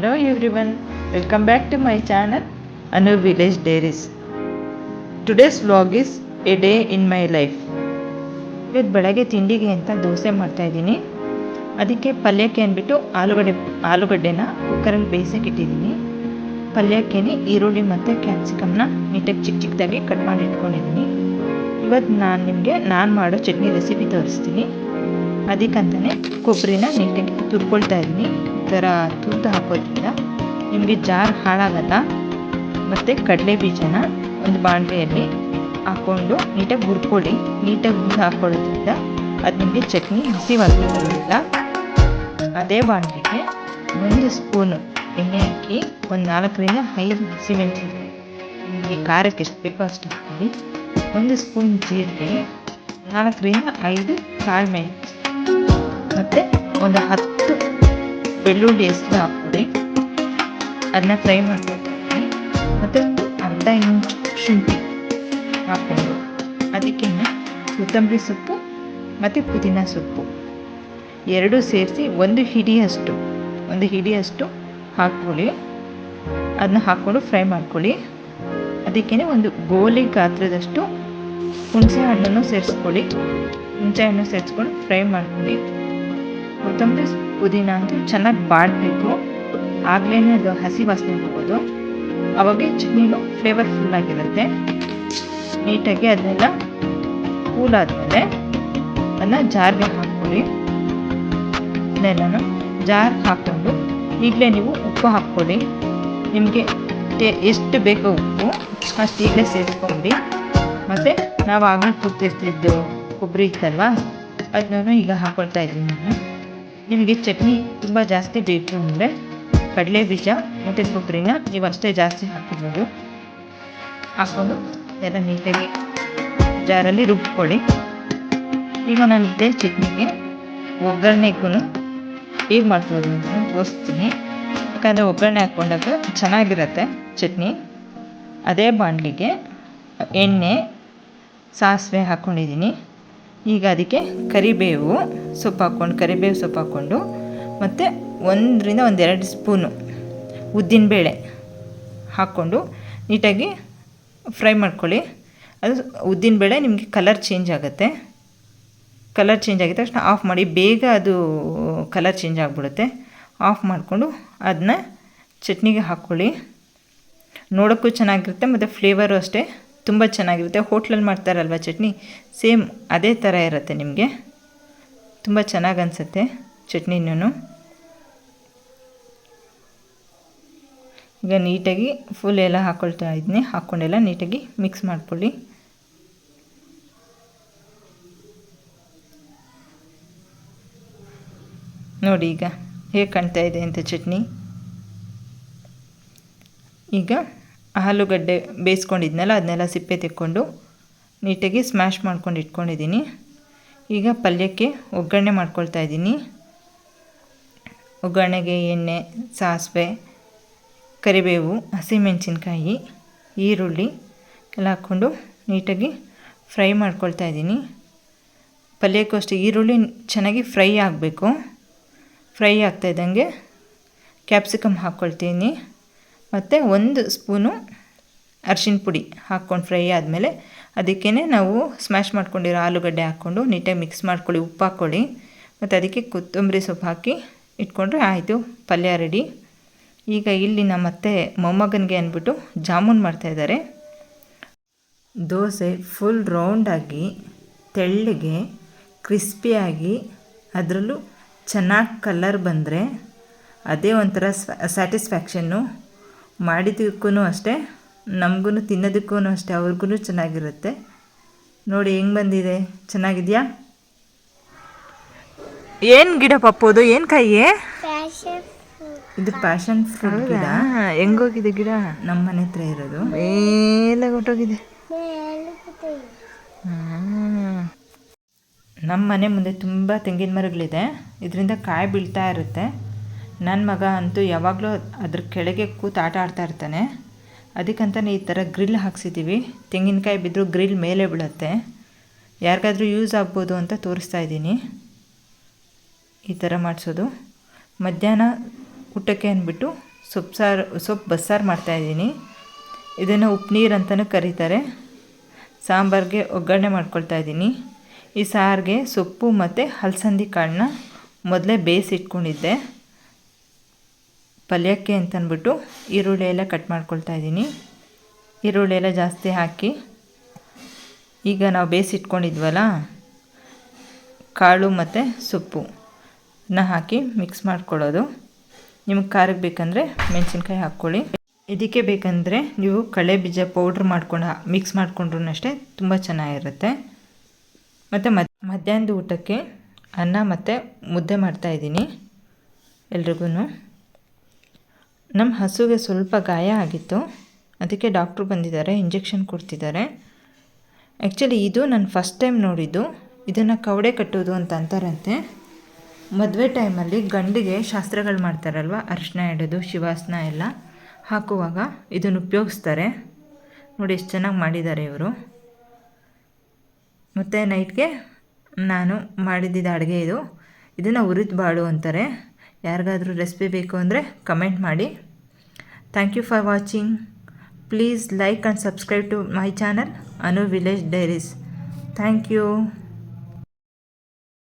Hello everyone, welcome back to my channel Anu Village Diaries. Today's vlog is a day in my life. ಇವತ್ತು ಬೆಳಗ್ಗೆ ತಿಂಡಿಗೆ ಅಂತ ದೋಸೆ ಮಾಡ್ತಾಯಿದ್ದೀನಿ. ಅದಕ್ಕೆ ಪಲ್ಯಕ್ಕೆ ಅಂದ್ಬಿಟ್ಟು ಆಲೂಗಡ್ಡೆನ ಕುಕ್ಕರಲ್ಲಿ ಬೇಯಿಸೋಕೆ ಇಟ್ಟಿದ್ದೀನಿ. ಪಲ್ಯಕ್ಕೆ ಈರುಳ್ಳಿ ಮತ್ತು ಕ್ಯಾಪ್ಸಿಕಮ್ನ ನೀಟಾಗಿ ಚಿಕ್ಕದಾಗಿ ಕಟ್ ಮಾಡಿ ಇಟ್ಕೊಂಡಿದ್ದೀನಿ. ಇವತ್ತು ನಾನು ಮಾಡೋ ಚಟ್ನಿ ರೆಸಿಪಿ ತೋರಿಸ್ತೀನಿ. ಅದಕ್ಕಂತಲೇ ಕೊಬ್ಬರಿನ ನೀಟಾಗಿ ತುರ್ಕೊಳ್ತಾ ಇದ್ದೀನಿ. ಈ ಥರ ತುರ್ದು ಹಾಕೋದ್ರಿಂದ ನಿಮಗೆ ಜಾರ್ ಹಾಳಾಗಲ್ಲ. ಮತ್ತು ಕಡಲೆ ಬೀಜನ ಒಂದು ಬಾಣಲೆಯಲ್ಲಿ ಹಾಕ್ಕೊಂಡು ನೀಟಾಗಿ ಹುರ್ಕೊಳ್ಳಿ. ನೀಟಾಗಿ ಹುರಿದು ಹಾಕ್ಕೊಳ್ಳೋದ್ರಿಂದ ಅದು ನಿಮಗೆ ಚಟ್ನಿ ಹಸಿವಾಗೋದಿಲ್ಲ. ಅದೇ ಬಾಣಲೆಗೆ 1 ಸ್ಪೂನು ಎಣ್ಣೆ ಹಾಕಿ ಒಂದು 4ರಿಂದ 5 ಹಸಿಮೆಣಸಿನಕಾಯಿ, ನಿಮಗೆ ಖಾರಕ್ಕೆ ಎಷ್ಟು ಬೇಕೋ ಅಷ್ಟು ಹಾಕ್ಕೊಳ್ಳಿ. 1 ಸ್ಪೂನ್ ಜೀರಿಗೆ, 4ರಿಂದ 5 ಕಾಳುಮೆಣಸು ಮತ್ತು ಒಂದು 10 ಬೆಳ್ಳುಳ್ಳಿ ಎಷ್ಟು ಹಾಕ್ಕೊಳ್ಳಿ. ಅದನ್ನ ಫ್ರೈ ಮಾಡ್ಕೊಳ್ತೀನಿ. ಮತ್ತು ಅರ್ಧ ಇಂಚು ಶುಂಠಿ ಹಾಕ್ಕೊಂಡು ಅದಕ್ಕೆ ಕೊತ್ತಂಬರಿ ಸೊಪ್ಪು ಮತ್ತು ಪುದೀನ ಸೊಪ್ಪು ಎರಡೂ ಸೇರಿಸಿ ಒಂದು ಹಿಡಿಯಷ್ಟು ಹಾಕ್ಕೊಳ್ಳಿ. ಅದನ್ನ ಹಾಕ್ಕೊಂಡು ಫ್ರೈ ಮಾಡ್ಕೊಳ್ಳಿ. ಅದಕ್ಕೇ ಒಂದು ಗೋಲಿ ಗಾತ್ರದಷ್ಟು ಹುಣಸೆ ಹಣ್ಣನ್ನು ಸೇರಿಸ್ಕೊಳ್ಳಿ. ಹುಣಸೆ ಹಣ್ಣು ಸೇರಿಸ್ಕೊಂಡು ಫ್ರೈ ಮಾಡ್ಕೊಳ್ಳಿ. ಕೊತ್ತಂಬರಿ ಪುದೀನ ಅಂತೂ ಚೆನ್ನಾಗಿ ಬಾಡಬೇಕು, ಆಗಲೇ ಅದು ಹಸಿ ವಾಸನೆ ಹೋಗೋದು. ಅವಾಗ ಚಟ್ನಿನೂ ಫ್ಲೇವರ್ಫುಲ್ ಆಗಿರುತ್ತೆ. ನೀಟಾಗಿ ಅದನ್ನೆಲ್ಲ ಕೂಲ್ ಆದಮೇಲೆ ಅದನ್ನ ಜಾರ್ಗೆ ಹಾಕ್ಕೊಳ್ಳಿ. ಅದನ್ನೆಲ್ಲನೂ ಜಾರ್ ಹಾಕ್ಕೊಂಡು ಈಗಲೇ ನೀವು ಉಪ್ಪು ಹಾಕ್ಕೊಳ್ಳಿ. ನಿಮಗೆ ಎಷ್ಟು ಬೇಕೋ ಉಪ್ಪು ಅಷ್ಟು ಈಗಲೇ ಸೇರಿಸ್ಕೊಂಡಿ. ಮತ್ತು ನಾವು ಆಗಲೇ ತುರ್ತಿರ್ತಿದ್ದು ಕೊಬ್ಬರಿ ಇತ್ತಲ್ವ, ಅದನ್ನು ಈಗ ಹಾಕ್ಕೊಳ್ತಾ ಇದ್ದೀನಿ ನಾನು. ನಿಮಗೆ ಚಟ್ನಿ ತುಂಬ ಜಾಸ್ತಿ ಬೇಕು ಅಂದರೆ ಕಡಲೆ ಬೀಜ ಮತ್ತು ಕೊಬ್ಬರಿನ ನೀವು ಅಷ್ಟೇ ಜಾಸ್ತಿ ಹಾಕಿರ್ಬೋದು. ಹಾಕ್ಕೊಂಡು ಎಲ್ಲ ನೀಟಾಗಿ ಜಾರಲ್ಲಿ ರುಬ್ಕೊಳ್ಳಿ. ಈಗ ನಾನು ಇದೇ ಚಟ್ನಿಗೆ ಒಗ್ಗರಣೆಗೂ ಹೇಗೆ ಮಾಡ್ಬೋದು ಅಂತ ತೋರಿಸ್ತೀನಿ. ಯಾಕಂದರೆ ಒಗ್ಗರಣೆ ಹಾಕ್ಕೊಂಡಾಗ ಚೆನ್ನಾಗಿರುತ್ತೆ ಚಟ್ನಿ. ಅದೇ ಬಾಣಲಿಗೆ ಎಣ್ಣೆ, ಸಾಸಿವೆ ಹಾಕ್ಕೊಂಡಿದ್ದೀನಿ. ಈಗ ಅದಕ್ಕೆ ಕರಿಬೇವು ಸೊಪ್ಪು ಹಾಕ್ಕೊಂಡು ಮತ್ತು 1ರಿಂದ 2 ಸ್ಪೂನು ಉದ್ದಿನಬೇಳೆ ಹಾಕ್ಕೊಂಡು ನೀಟಾಗಿ ಫ್ರೈ ಮಾಡ್ಕೊಳ್ಳಿ. ಅದು ಉದ್ದಿನಬೇಳೆ ನಿಮಗೆ ಕಲರ್ ಚೇಂಜ್ ಆಗುತ್ತೆ. ಕಲರ್ ಚೇಂಜ್ ಆಗಿದ ತಕ್ಷಣ ಆಫ್ ಮಾಡಿ. ಬೇಗ ಅದು ಕಲರ್ ಚೇಂಜ್ ಆಗಿಬಿಡುತ್ತೆ. ಆಫ್ ಮಾಡಿಕೊಂಡು ಅದನ್ನ ಚಟ್ನಿಗೆ ಹಾಕ್ಕೊಳ್ಳಿ. ನೋಡೋಕ್ಕೂ ಚೆನ್ನಾಗಿರುತ್ತೆ ಮತ್ತು ಫ್ಲೇವರು ಅಷ್ಟೇ ತುಂಬ ಚೆನ್ನಾಗಿರುತ್ತೆ. ಹೋಟ್ಲಲ್ಲಿ ಮಾಡ್ತಾರಲ್ವ ಚಟ್ನಿ, ಸೇಮ್ ಅದೇ ಥರ ಇರುತ್ತೆ. ನಿಮಗೆ ತುಂಬ ಚೆನ್ನಾಗಿ ಅನಿಸುತ್ತೆ ಚಟ್ನಿನೂ. ಈಗ ನೀಟಾಗಿ ಫುಲ್ ಎಲ್ಲ ಹಾಕ್ಕೊಳ್ತಾ ಇದ್ದೀನಿ. ಹಾಕ್ಕೊಂಡೆಲ್ಲ ನೀಟಾಗಿ ಮಿಕ್ಸ್ ಮಾಡ್ಕೊಳ್ಳಿ. ನೋಡಿ ಈಗ ಹೇಗೆ ಕಾಣ್ತಾ ಇದೆ ಅಂತ ಚಟ್ನಿ. ಈಗ ಆಲೂಗಡ್ಡೆ ಬೇಯಿಸ್ಕೊಂಡಿದ್ನಲ್ಲ ಅದನ್ನೆಲ್ಲ ಸಿಪ್ಪೆ ತೆಕ್ಕೊಂಡು ನೀಟಾಗಿ ಸ್ಮ್ಯಾಶ್ ಮಾಡ್ಕೊಂಡು ಇಟ್ಕೊಂಡಿದ್ದೀನಿ. ಈಗ ಪಲ್ಯಕ್ಕೆ ಒಗ್ಗರಣೆ ಮಾಡ್ಕೊಳ್ತಾ ಇದ್ದೀನಿ. ಒಗ್ಗರಣೆಗೆ ಎಣ್ಣೆ, ಸಾಸಿವೆ, ಕರಿಬೇವು, ಹಸಿಮೆಣಸಿನ್ಕಾಯಿ, ಈರುಳ್ಳಿ ಎಲ್ಲ ಹಾಕ್ಕೊಂಡು ನೀಟಾಗಿ ಫ್ರೈ ಮಾಡ್ಕೊಳ್ತಾ ಇದ್ದೀನಿ. ಪಲ್ಯಕ್ಕೂ ಅಷ್ಟೇ ಈರುಳ್ಳಿ ಚೆನ್ನಾಗಿ ಫ್ರೈ ಆಗಬೇಕು. ಫ್ರೈ ಆಗ್ತಾಯಿದ್ದಂಗೆ ಕ್ಯಾಪ್ಸಿಕಮ್ ಹಾಕ್ಕೊಳ್ತೀನಿ. ಮತ್ತು 1 ಸ್ಪೂನು ಅರಿಶಿನ ಪುಡಿ ಹಾಕ್ಕೊಂಡು ಫ್ರೈ ಆದಮೇಲೆ ಅದಕ್ಕೇ ನಾವು ಸ್ಮ್ಯಾಶ್ ಮಾಡ್ಕೊಂಡಿರೋ ಆಲೂಗಡ್ಡೆ ಹಾಕ್ಕೊಂಡು ನೀಟಾಗಿ ಮಿಕ್ಸ್ ಮಾಡ್ಕೊಳ್ಳಿ. ಉಪ್ಪು ಹಾಕ್ಕೊಳ್ಳಿ. ಮತ್ತು ಅದಕ್ಕೆ ಕೊತ್ತಂಬರಿ ಸೊಪ್ಪು ಹಾಕಿ ಇಟ್ಕೊಂಡ್ರೆ ಆಯಿತು, ಪಲ್ಯ ರೆಡಿ. ಈಗ ಇಲ್ಲಿ ನಮ್ಮತ್ತೆ ಮೊಮ್ಮಗನಿಗೆ ಅಂದ್ಬಿಟ್ಟು ಜಾಮೂನ್ ಮಾಡ್ತಾಯಿದ್ದಾರೆ. ದೋಸೆ ಫುಲ್ ರೌಂಡಾಗಿ, ತೆಳ್ಳಗೆ, ಕ್ರಿಸ್ಪಿಯಾಗಿ, ಅದರಲ್ಲೂ ಚೆನ್ನಾಗಿ ಕಲರ್ ಬಂದರೆ ಅದೇ ಒಂಥರ ಸ್ಯಾಟಿಸ್ಫ್ಯಾಕ್ಷನ್ನು. ಮಾಡಿದ್ದಕ್ಕೂ ಅಷ್ಟೇ, ನಮಗೂ ತಿನ್ನೋದಕ್ಕೂ ಅಷ್ಟೇ, ಅವ್ರಿಗೂ ಚೆನ್ನಾಗಿರುತ್ತೆ. ನೋಡಿ ಹೆಂಗೆ ಬಂದಿದೆ, ಚೆನ್ನಾಗಿದೆಯಾ? ಏನು ಗಿಡ ಪಪ್ಪೋದು? ಏನು ಕಾಯಿ ಇದು? ಪ್ಯಾಷನ್ ಫ್ರೂಟ್ ಗಿಡ. ಹೆಂಗೋಗಿದೆ ಗಿಡ? ನಮ್ಮ ಮನೆ ಹತ್ರ ಇರೋದು. ಮೇಲೆ ಹೊಟ್ಟೋಗಿದೆ. ನಮ್ಮ ಮನೆ ಮುಂದೆ ತುಂಬ ತೆಂಗಿನ ಮರಗಳಿದೆ. ಇದರಿಂದ ಕಾಯಿ ಬೀಳ್ತಾ ಇರುತ್ತೆ. ನನ್ನ ಮಗ ಅಂತೂ ಯಾವಾಗಲೂ ಅದ್ರ ಕೆಳಗೆ ಕೂತು ಆಟ ಆಡ್ತಾ ಇರ್ತಾನೆ. ಅದಕ್ಕಂತಲೇ ಈ ಥರ ಗ್ರಿಲ್ ಹಾಕ್ಸಿದ್ದೀವಿ. ತೆಂಗಿನಕಾಯಿ ಬಿದ್ದರೂ ಗ್ರಿಲ್ ಮೇಲೆ ಬೀಳುತ್ತೆ. ಯಾರಿಗಾದ್ರೂ ಯೂಸ್ ಆಗ್ಬೋದು ಅಂತ ತೋರಿಸ್ತಾ ಇದ್ದೀನಿ. ಈ ಥರ ಮಾಡಿಸೋದು. ಮಧ್ಯಾಹ್ನ ಊಟಕ್ಕೆ ಅಂದ್ಬಿಟ್ಟು ಸೊಪ್ಪು ಬಸ್ಸಾರು ಮಾಡ್ತಾಯಿದ್ದೀನಿ. ಇದನ್ನು ಉಪ್ಪು ನೀರು ಅಂತಲೂ ಕರೀತಾರೆ. ಸಾಂಬಾರಿಗೆ ಒಗ್ಗರಣೆ ಮಾಡ್ಕೊಳ್ತಾ ಇದ್ದೀನಿ. ಈ ಸಾರಿಗೆ ಸೊಪ್ಪು ಮತ್ತು ಹಲಸಂದಿ ಕಾಳನ್ನ ಮೊದಲೇ ಬೇಯಿಸಿಟ್ಕೊಂಡಿದ್ದೆ. ಪಲ್ಯಕ್ಕೆ ಅಂತಂದ್ಬಿಟ್ಟು ಈರುಳ್ಳಿ ಎಲ್ಲ ಕಟ್ ಮಾಡ್ಕೊಳ್ತಾ ಇದ್ದೀನಿ. ಈರುಳ್ಳಿ ಎಲ್ಲ ಜಾಸ್ತಿ ಹಾಕಿ ಈಗ ನಾವು ಬೇಯಿಸಿಟ್ಕೊಂಡಿದ್ವಲ್ಲ ಕಾಳು ಮತ್ತು ಸೊಪ್ಪನ್ನ ಹಾಕಿ ಮಿಕ್ಸ್ ಮಾಡ್ಕೊಳ್ಳೋದು. ನಿಮಗೆ ಖಾರಕ್ಕೆ ಬೇಕಂದರೆ ಮೆಣಸಿನ್ಕಾಯಿ ಹಾಕ್ಕೊಳ್ಳಿ. ಇದಕ್ಕೆ ಬೇಕಂದರೆ ನೀವು ಕಡಲೆ ಬೀಜ ಪೌಡ್ರ್ ಮಾಡ್ಕೊಂಡು ಮಿಕ್ಸ್ ಮಾಡಿಕೊಂಡ್ರೂ ಅಷ್ಟೇ ತುಂಬ ಚೆನ್ನಾಗಿರುತ್ತೆ. ಮತ್ತು ಮಧ್ಯಾಹ್ನದ ಊಟಕ್ಕೆ ಅನ್ನ ಮತ್ತು ಮುದ್ದೆ ಮಾಡ್ತಾಯಿದ್ದೀನಿ ಎಲ್ರಿಗೂ. ನಮ್ಮ ಹಸುಗೆ ಸ್ವಲ್ಪ ಗಾಯ ಆಗಿತ್ತು, ಅದಕ್ಕೆ ಡಾಕ್ಟ್ರು ಬಂದಿದ್ದಾರೆ, ಇಂಜೆಕ್ಷನ್ ಕೊಡ್ತಿದ್ದಾರೆ. ಆ್ಯಕ್ಚುಲಿ ಇದು ನಾನು ಫಸ್ಟ್ ಟೈಮ್ ನೋಡಿದ್ದು. ಇದನ್ನು ಕವಡೆ ಕಟ್ಟೋದು ಅಂತ ಅಂತಾರಂತೆ. ಮದುವೆ ಟೈಮಲ್ಲಿ ಗಂಡಿಗೆ ಶಾಸ್ತ್ರಗಳು ಮಾಡ್ತಾರಲ್ವ, ಅರಿಶಿನ ಇಡೋದು, ಶಿವಾಸನ ಎಲ್ಲ ಹಾಕುವಾಗ ಇದನ್ನು ಉಪಯೋಗಿಸ್ತಾರೆ. ನೋಡಿ ಎಷ್ಟು ಚೆನ್ನಾಗಿ ಮಾಡಿದ್ದಾರೆ ಇವರು. ಮತ್ತು ನೈಟ್ಗೆ ನಾನು ಮಾಡಿದ್ದಿದ್ದು ಅಡುಗೆ ಇದು. ಇದನ್ನು ಹುರಿದ ಬಾಳು ಅಂತಾರೆ. ಯಾರಿಗಾದರೂ ರೆಸಿಪಿ ಬೇಕು ಅಂದರೆ ಕಮೆಂಟ್ ಮಾಡಿ. Thank you for watching. Please like and subscribe to my channel Anu village diaries. Thank you.